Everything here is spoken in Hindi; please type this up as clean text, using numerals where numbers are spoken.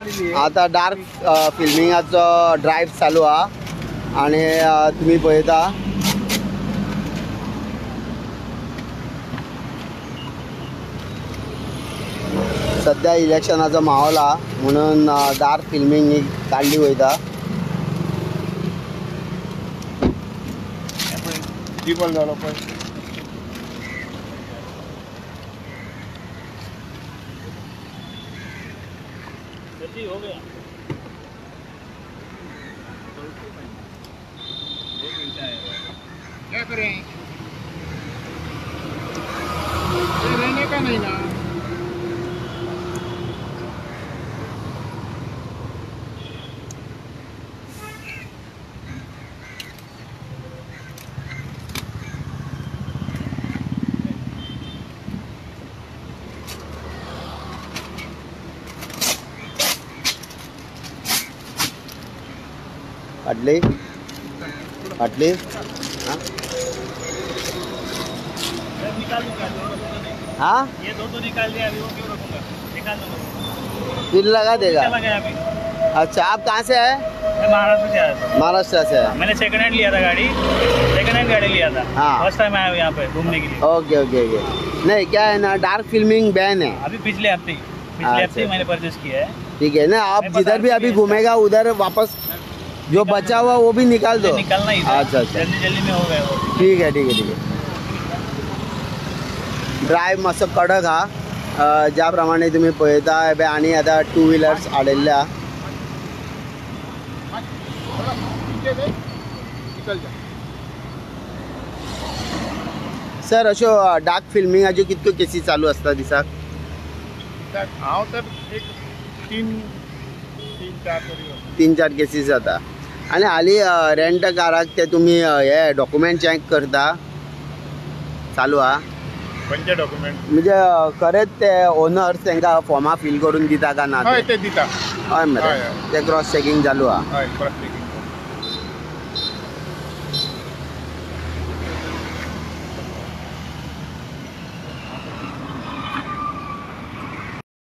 आता डार्क फिल्मिंगाचो ड्राइव चालू हा आणि तुम्ही पळयता सध्या इलेक्शनाचो माहोल हा म्हणून डार्क फिल्मिंग ही काढली वयता. झालो पण हो गया. क्या करें, ये रहने का नहीं ना. काढली काढली हाँ ये दो तो निकाल दिया, अभी वो क्यों रखूंगा, निकाल दो. फिर लगा देगा. चला गया अभी. अच्छा, आप कहाँ से है? मैं महाराष्ट्र से आया था. महाराष्ट्र से है. मैंने सेकंड हैंड लिया था गाड़ी, सेकंड हैंड गाड़ी लिया था. हाँ. फर्स्ट टाइम आया हूँ यहाँ पे घूमने के लिए. Okay okay okay. नहीं क्या है ना, डार्क फिल्मिंग बैन है अभी पिछले हफ्ते मैंने परचेस किया है. ठीक है ना. आप जिधर भी अभी घूमेगा उधर वापस जो बचा हुआ वो भी निकाल दो. निकालना ही था. अच्छा अच्छा, जल्दी जल्दी में हो गया वो. ठीक है ठीक है ठीक है. ड्राइव मातसो कडक हा. ज्या प्रमाणे तुम्ही पळयता आणि आता टू व्हीलर्स हाडिल्ल्या. सर अशो डार्क फिल्मिंगाच्यो कितक्यो केसी चालू असता दिसाक? हांव तर एक तीन चार केसीस जाता. आणि हाली रेंट काराक ते तुम्ही हे डॉक्युमेंट चेक करता चालू हा? खंयचे डॉक्युमेंट म्हणजे खरेंच ते ओनर्स तांकां फॉर्मा फिल करून दिता का ना? ते दिता. हय मरे, ते क्रॉस चेकिंग चालू हा. हय क्रॉस चेकिंग.